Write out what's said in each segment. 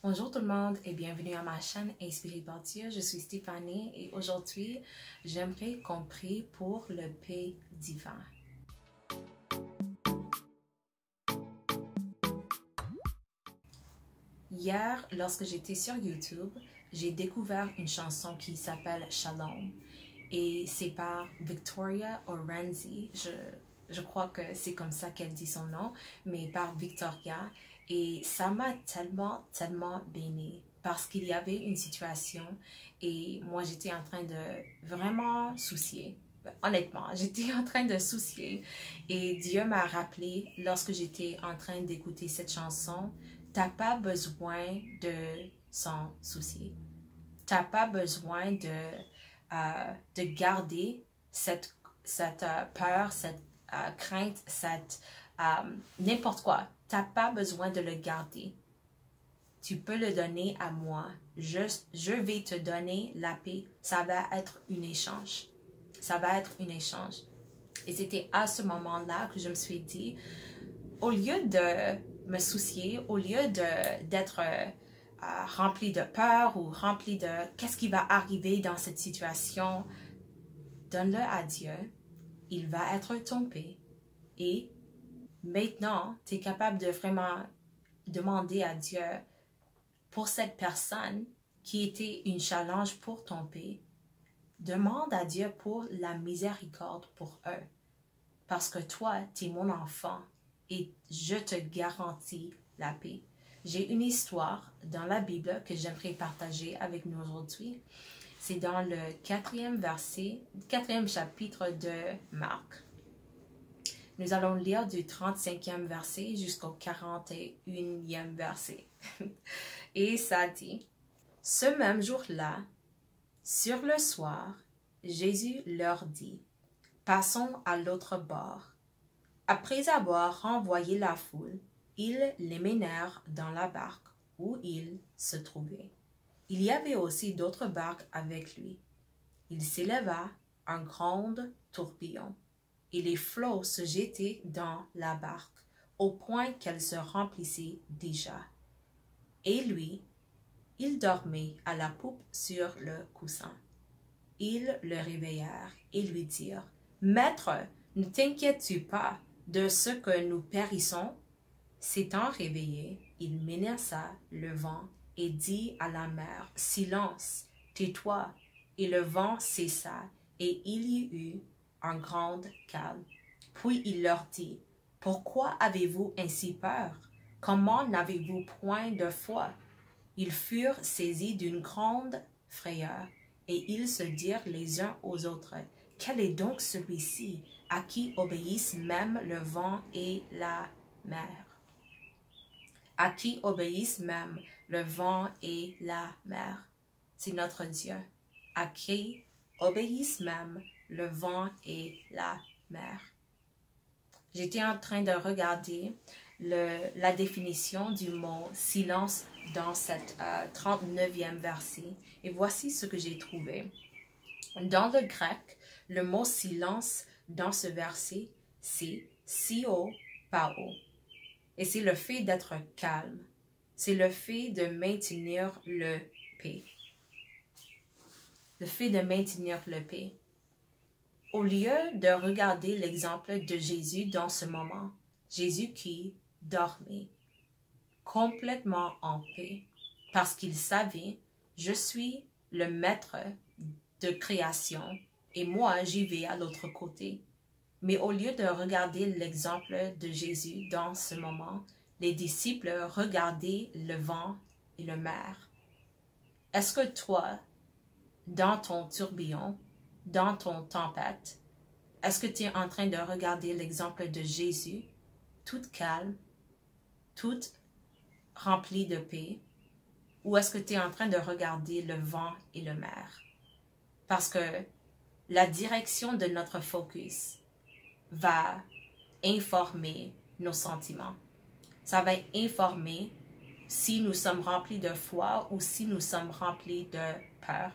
Bonjour tout le monde et bienvenue à ma chaîne Inspirée par Dieu. Je suis Stéphanie et aujourd'hui, j'aimerais qu'on prie pour le paix divin. Hier, lorsque j'étais sur YouTube, j'ai découvert une chanson qui s'appelle Shalom et c'est par Victoria Orenzi. Je crois que c'est comme ça qu'elle dit son nom, mais par Victoria. Et ça m'a tellement bénie parce qu'il y avait une situation et moi j'étais en train de vraiment soucier. Honnêtement, j'étais en train de soucier et Dieu m'a rappelé lorsque j'étais en train d'écouter cette chanson, t'as pas besoin de s'en soucier. T'as pas besoin de garder cette peur, cette crainte, n'importe quoi. Tu n'as pas besoin de le garder. Tu peux le donner à moi. Je vais te donner la paix. Ça va être un échange. Ça va être un échange. Et c'était à ce moment-là que je me suis dit, au lieu de me soucier, au lieu d'être rempli de peur ou rempli de qu'est-ce qui va arriver dans cette situation, donne-le à Dieu. Il va être ton paix. Et maintenant, tu es capable de vraiment demander à Dieu pour cette personne qui était une challenge pour ton paix. Demande à Dieu pour la miséricorde pour eux. Parce que toi, tu es mon enfant et je te garantis la paix. J'ai une histoire dans la Bible que j'aimerais partager avec nous aujourd'hui. C'est dans le quatrième chapitre de Marc. Nous allons lire du 35e verset jusqu'au 41e verset. Et ça dit, « Ce même jour-là, sur le soir, Jésus leur dit, « Passons à l'autre bord. » Après avoir renvoyé la foule, ils les menèrent dans la barque où ils se trouvaient. Il y avait aussi d'autres barques avec lui. Il s'éleva un grand tourbillon. Et les flots se jetaient dans la barque, au point qu'elle se remplissait déjà. Et lui, il dormait à la poupe sur le coussin. Ils le réveillèrent et lui dirent, « Maître, ne t'inquiètes-tu pas de ce que nous périssons? » S'étant réveillé, il menaça le vent et dit à la mer, « Silence, tais-toi. » Et le vent cessa, et il y eut un grand calme. Puis il leur dit, « Pourquoi avez-vous ainsi peur? Comment n'avez-vous point de foi? » Ils furent saisis d'une grande frayeur, et ils se dirent les uns aux autres, « Quel est donc celui-ci à qui obéissent même le vent et la mer? » À qui obéissent même le vent et la mer? C'est notre Dieu. À qui obéissent même le vent et la mer. J'étais en train de regarder la définition du mot silence dans cette 39e verset et voici ce que j'ai trouvé. Dans le grec, le mot silence dans ce verset, c'est sio pao. Et c'est le fait d'être calme. C'est le fait de maintenir le paix. Le fait de maintenir le paix. Au lieu de regarder l'exemple de Jésus dans ce moment, Jésus qui dormait complètement en paix, parce qu'il savait, je suis le maître de création et moi j'y vais à l'autre côté. Mais au lieu de regarder l'exemple de Jésus dans ce moment, les disciples regardaient le vent et la mer. Est-ce que toi, dans ton tourbillon, dans ton tempête, est-ce que tu es en train de regarder l'exemple de Jésus, tout calme, tout rempli de paix, ou est-ce que tu es en train de regarder le vent et la mer? Parce que la direction de notre focus va informer nos sentiments. Ça va informer si nous sommes remplis de foi ou si nous sommes remplis de peur.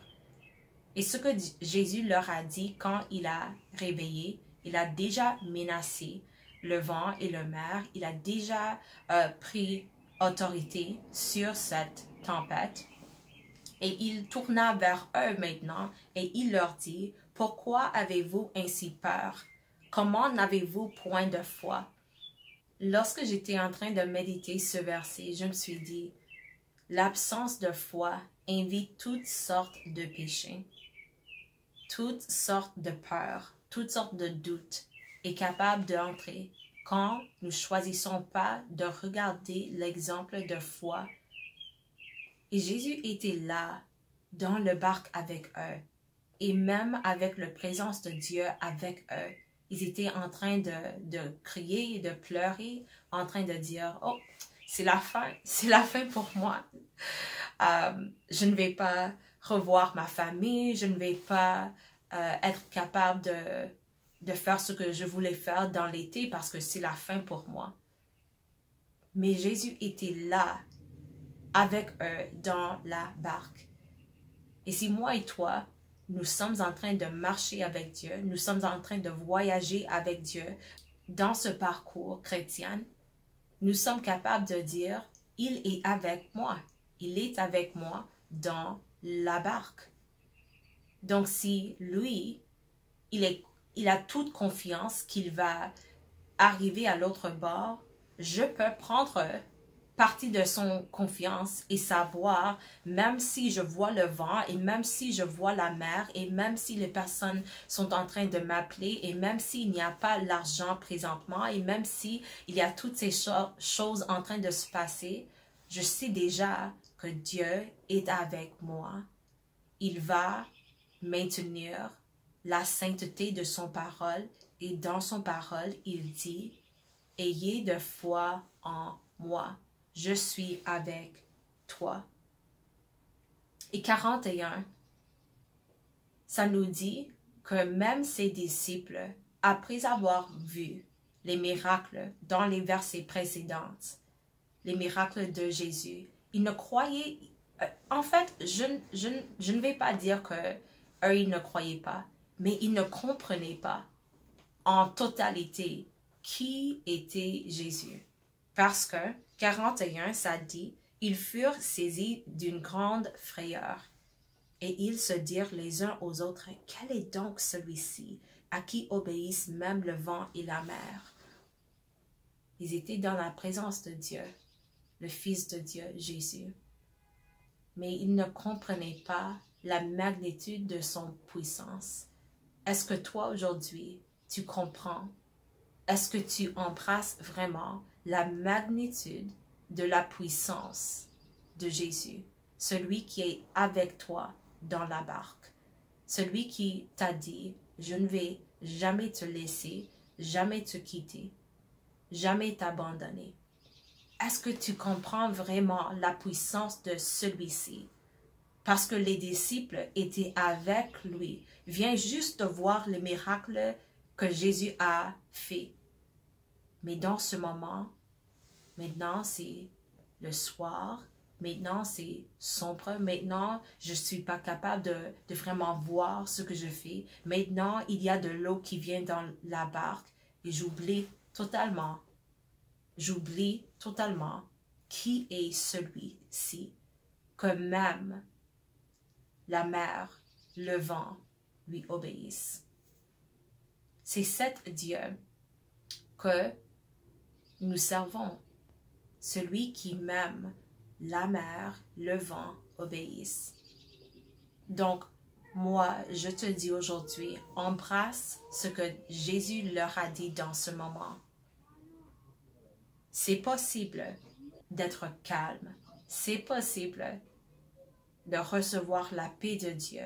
Et ce que Jésus leur a dit quand il a réveillé, il a déjà menacé le vent et la mer, il a déjà pris autorité sur cette tempête. Et il tourna vers eux maintenant et il leur dit, « Pourquoi avez-vous ainsi peur? Comment n'avez-vous point de foi? » Lorsque j'étais en train de méditer ce verset, je me suis dit, l'absence de foi invite toutes sortes de péchés, toutes sortes de peurs, toutes sortes de doutes est capable d'entrer quand nous choisissons pas de regarder l'exemple de foi. Et Jésus était là, dans le barque avec eux, et même avec la présence de Dieu avec eux. Ils étaient en train de crier, de pleurer, en train de dire, « Oh, c'est la fin pour moi. Je ne vais pas revoir ma famille, je ne vais pas être capable de faire ce que je voulais faire dans l'été parce que c'est la fin pour moi. » Mais Jésus était là, avec eux, dans la barque. Et si moi et toi, nous sommes en train de marcher avec Dieu, nous sommes en train de voyager avec Dieu dans ce parcours chrétien, nous sommes capables de dire, il est avec moi. Il est avec moi dans la barque. Donc si lui, il a toute confiance qu'il va arriver à l'autre bord, je peux prendre partie de son confiance et savoir, même si je vois le vent et même si je vois la mer et même si les personnes sont en train de m'appeler et même s'il n'y a pas l'argent présentement et même si il y a toutes ces choses en train de se passer, je sais déjà que Dieu est avec moi. Il va maintenir la sainteté de son parole et dans son parole, il dit, « Ayez de foi en moi. Je suis avec toi. » Et 41, ça nous dit que même ses disciples, après avoir vu les miracles dans les versets précédents, les miracles de Jésus, ils ne croyaient... En fait, je ne vais pas dire qu'eux, ils ne croyaient pas, mais ils ne comprenaient pas en totalité qui était Jésus. Parce que 41, ça dit, ils furent saisis d'une grande frayeur, et ils se dirent les uns aux autres, quel est donc celui-ci, à qui obéissent même le vent et la mer? Ils étaient dans la présence de Dieu, le Fils de Dieu, Jésus. Mais ils ne comprenaient pas la magnitude de son puissance. Est-ce que toi, aujourd'hui, tu comprends? Est-ce que tu embrasses vraiment la magnitude de la puissance de Jésus, celui qui est avec toi dans la barque, celui qui t'a dit, je ne vais jamais te laisser, jamais te quitter, jamais t'abandonner. Est-ce que tu comprends vraiment la puissance de celui-ci? Parce que les disciples étaient avec lui. Viens juste de voir le miracle que Jésus a fait. Mais dans ce moment, maintenant c'est le soir, maintenant c'est sombre, maintenant je ne suis pas capable de vraiment voir ce que je fais. Maintenant il y a de l'eau qui vient dans la barque et j'oublie totalement qui est celui-ci, que même la mer, le vent lui obéissent. C'est cet Dieu que nous servons, celui qui même la mer, le vent obéissent. Donc, moi, je te dis aujourd'hui, embrasse ce que Jésus leur a dit dans ce moment. C'est possible d'être calme, c'est possible de recevoir la paix de Dieu.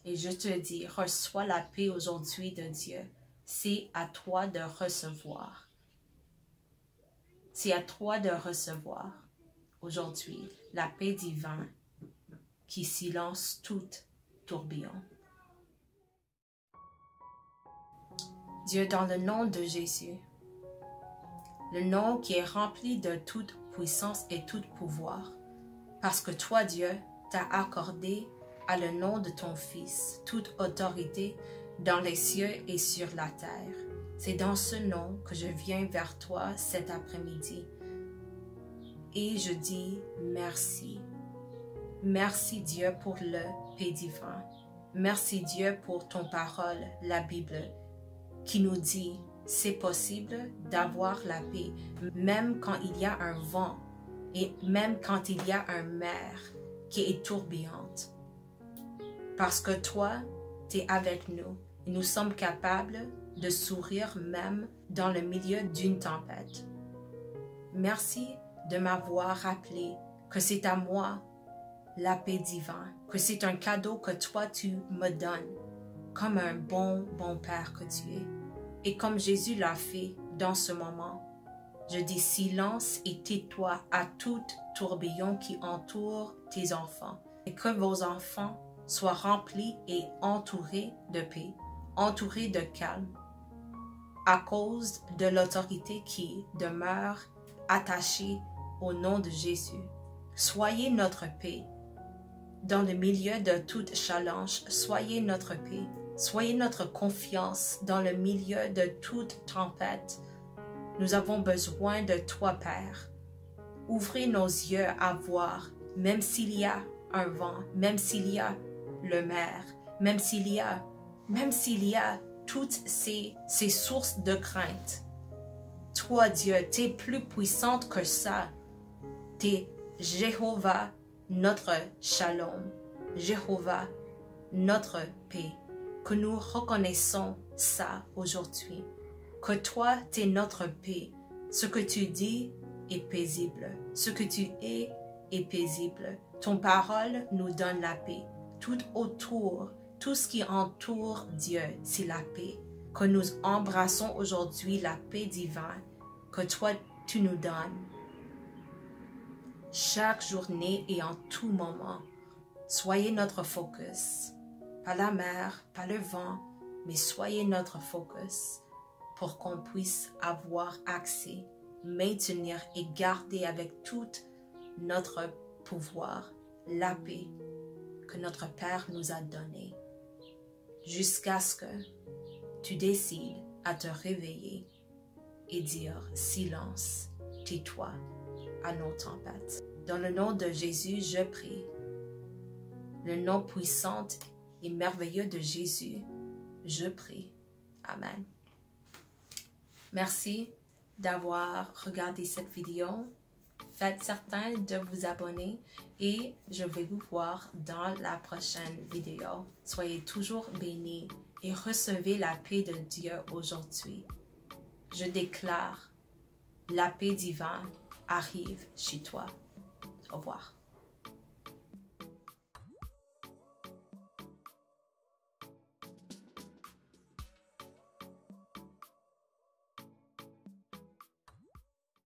Et je te dis, reçois la paix aujourd'hui de Dieu. C'est à toi de recevoir. C'est à toi de recevoir aujourd'hui la paix divine qui silence tout tourbillon. Dieu, dans le nom de Jésus, le nom qui est rempli de toute puissance et tout pouvoir, parce que toi, Dieu, t'as accordé à le nom de ton Fils toute autorité dans les cieux et sur la terre. C'est dans ce nom que je viens vers toi cet après-midi. Et je dis merci. Merci Dieu pour le paix divin. Merci Dieu pour ton parole, la Bible, qui nous dit c'est possible d'avoir la paix, même quand il y a un vent et même quand il y a une mer qui est tourbillante. Parce que toi, tu es avec nous et nous sommes capables de sourire même dans le milieu d'une tempête. Merci de m'avoir rappelé que c'est à moi la paix divine, que c'est un cadeau que toi tu me donnes, comme un bon Père que tu es. Et comme Jésus l'a fait dans ce moment, je dis silence et tais-toi à tout tourbillon qui entoure tes enfants, et que vos enfants soient remplis et entourés de paix, entourés de calme, à cause de l'autorité qui demeure attachée au nom de Jésus. Soyez notre paix. Dans le milieu de toute challenge, soyez notre paix. Soyez notre confiance dans le milieu de toute tempête. Nous avons besoin de toi, Père. Ouvrez nos yeux à voir, même s'il y a un vent, même s'il y a le mer, même s'il y a toutes ces sources de crainte. Toi, Dieu, tu es plus puissante que ça. Tu es Jéhovah, notre shalom, Jéhovah, notre paix. Que nous reconnaissons ça aujourd'hui. Que toi, tu es notre paix. Ce que tu dis est paisible. Ce que tu es paisible. Ton parole nous donne la paix. Tout autour, tout ce qui entoure Dieu, c'est la paix. Que nous embrassons aujourd'hui la paix divine que toi, tu nous donnes. Chaque journée et en tout moment, soyez notre focus. Pas la mer, pas le vent, mais soyez notre focus pour qu'on puisse avoir accès, maintenir et garder avec tout notre pouvoir la paix que notre Père nous a donnée, jusqu'à ce que tu décides à te réveiller et dire silence, tais-toi à nos tempêtes. Dans le nom de Jésus, je prie. Le nom puissant et merveilleux de Jésus, je prie. Amen. Merci d'avoir regardé cette vidéo. Faites certain de vous abonner et je vais vous voir dans la prochaine vidéo. Soyez toujours bénis et recevez la paix de Dieu aujourd'hui. Je déclare, la paix divine arrive chez toi. Au revoir.